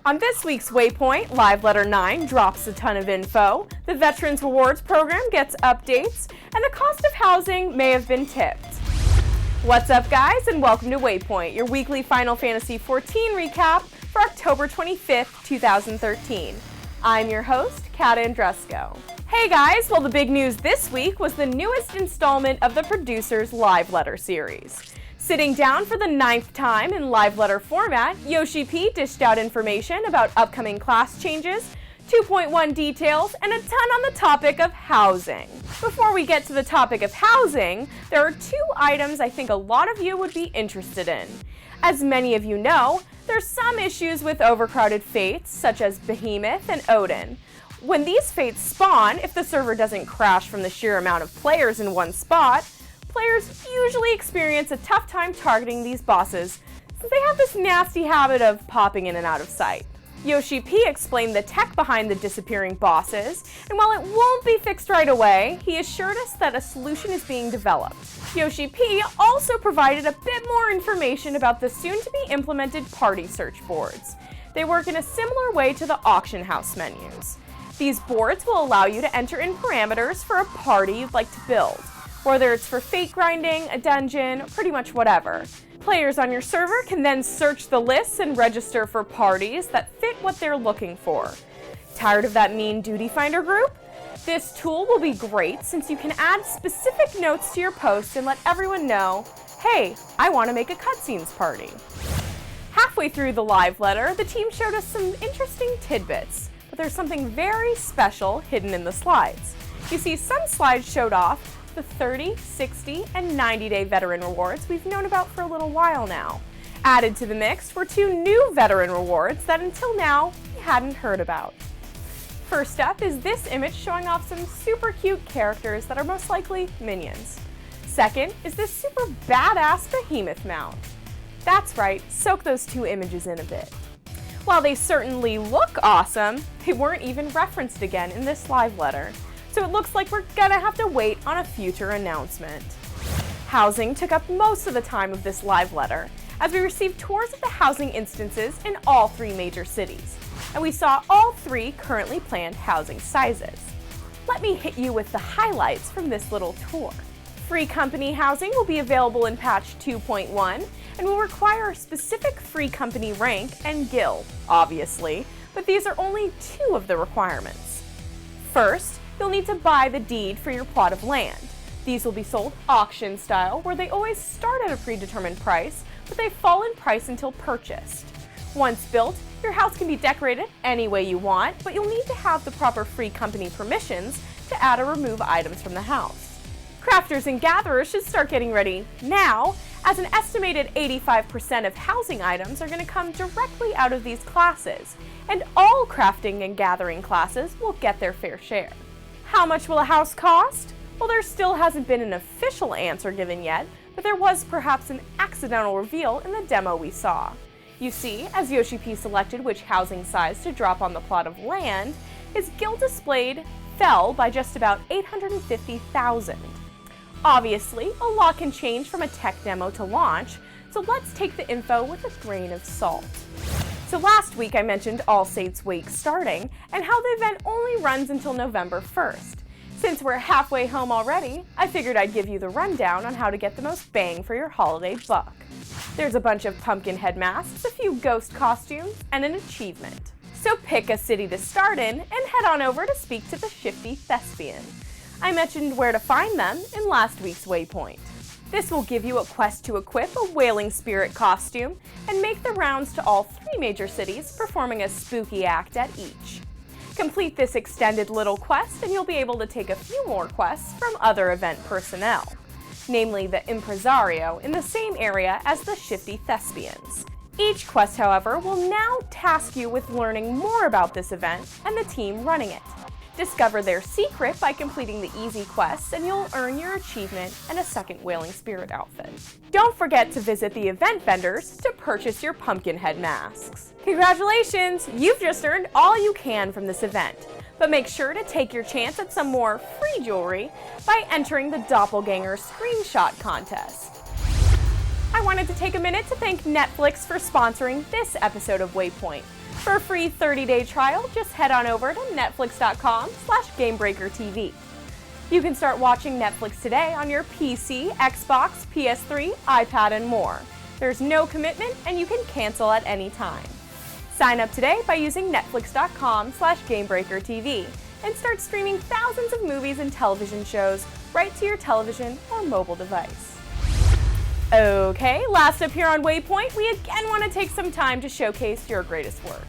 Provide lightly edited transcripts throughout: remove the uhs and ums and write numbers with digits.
On this week's Waypoint, Live Letter 9 drops a ton of info, the Veterans Rewards Program gets updates, and the cost of housing may have been tipped. What's up, guys, and welcome to Waypoint, your weekly Final Fantasy XIV recap for October 25th, 2013. I'm your host, Kat Andresco. Hey guys, well the big news this week was the newest installment of the producer's Live Letter series. Sitting down for the 9th time in Live Letter format, Yoshi P dished out information about upcoming class changes, 2.1 details, and a ton on the topic of housing. Before we get to the topic of housing, there are two items I think a lot of you would be interested in. As many of you know, there's some issues with Overcrowded Fates, such as Behemoth and Odin. When these fates spawn, if the server doesn't crash from the sheer amount of players in one spot, players usually experience a tough time targeting these bosses since they have this nasty habit of popping in and out of sight. Yoshi P explained the tech behind the disappearing bosses, and while it won't be fixed right away, he assured us that a solution is being developed. Yoshi P also provided a bit more information about the soon-to-be implemented party search boards. They work in a similar way to the auction house menus. These boards will allow you to enter in parameters for a party you'd like to build, whether it's for fate grinding, a dungeon, pretty much whatever. Players on your server can then search the lists and register for parties that fit what they're looking for. Tired of that mean duty finder group? This tool will be great since you can add specific notes to your post and let everyone know, hey, I want to make a cutscenes party. Halfway through the live letter, the team showed us some interesting tidbits, but there's something very special hidden in the slides. You see, some slides showed off the 30, 60, and 90-day veteran rewards we've known about for a little while now. Added to the mix were two new veteran rewards that until now we hadn't heard about. First up is this image showing off some super cute characters that are most likely minions. Second is this super badass Behemoth mount. That's right, soak those two images in a bit. While they certainly look awesome, they weren't even referenced again in this live letter. So it looks like we're gonna have to wait on a future announcement. Housing took up most of the time of this live letter, as we received tours of the housing instances in all three major cities, and we saw all three currently planned housing sizes. Let me hit you with the highlights from this little tour. Free company housing will be available in patch 2.1 and will require a specific free company rank and guild, obviously, but these are only two of the requirements. First, you'll need to buy the deed for your plot of land. These will be sold auction style, where they always start at a predetermined price, but they fall in price until purchased. Once built, your house can be decorated any way you want, but you'll need to have the proper free company permissions to add or remove items from the house. Crafters and gatherers should start getting ready now, as an estimated 85% of housing items are going to come directly out of these classes, and all crafting and gathering classes will get their fair share. How much will a house cost? Well, there still hasn't been an official answer given yet, but there was perhaps an accidental reveal in the demo we saw. You see, as Yoshi P selected which housing size to drop on the plot of land, his guild displayed fell by just about 850,000. Obviously, a lot can change from a tech demo to launch, so let's take the info with a grain of salt. So last week I mentioned All Saints Wake starting, and how the event only runs until November 1st. Since we're halfway home already, I figured I'd give you the rundown on how to get the most bang for your holiday buck. There's a bunch of pumpkin head masks, a few ghost costumes, and an achievement. So pick a city to start in, and head on over to speak to the shifty thespian. I mentioned where to find them in last week's Waypoint. This will give you a quest to equip a Wailing Spirit costume and make the rounds to all three major cities, performing a spooky act at each. Complete this extended little quest and you'll be able to take a few more quests from other event personnel, namely the Impresario in the same area as the Shifty Thespians. Each quest, however, will now task you with learning more about this event and the team running it. Discover their secret by completing the easy quests and you'll earn your achievement and a second Wailing Spirit outfit. Don't forget to visit the event vendors to purchase your pumpkin head masks. Congratulations! You've just earned all you can from this event, but make sure to take your chance at some more free jewelry by entering the Doppelganger Screenshot Contest. I wanted to take a minute to thank Netflix for sponsoring this episode of Waypoint. For a free 30-day trial, just head on over to netflix.com/GamebreakerTV. You can start watching Netflix today on your PC, Xbox, PS3, iPad, and more. There's no commitment, and you can cancel at any time. Sign up today by using netflix.com/GamebreakerTV and start streaming thousands of movies and television shows right to your television or mobile device. Okay, last up here on Waypoint, we again want to take some time to showcase your greatest work.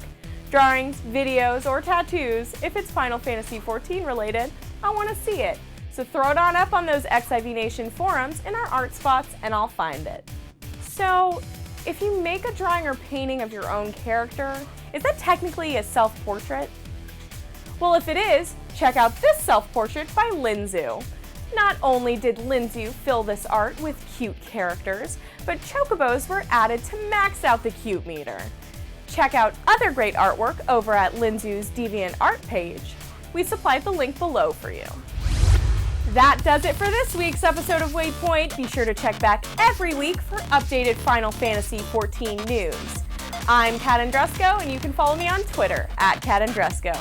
Drawings, videos, or tattoos, if it's Final Fantasy XIV related, I want to see it. So throw it on up on those XIV Nation forums in our art spots and I'll find it. So, if you make a drawing or painting of your own character, is that technically a self-portrait? Well, if it is, check out this self-portrait by Linzu. Not only did Linzu fill this art with cute characters, but chocobos were added to max out the cute meter. Check out other great artwork over at Linzu's DeviantArt page. We supplied the link below for you. That does it for this week's episode of Waypoint. Be sure to check back every week for updated Final Fantasy XIV news. I'm Kat Andresco, and you can follow me on Twitter at Kat Andresco.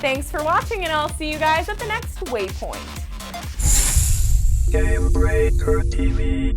Thanks for watching, and I'll see you guys at the next Waypoint. Game Breaker TV.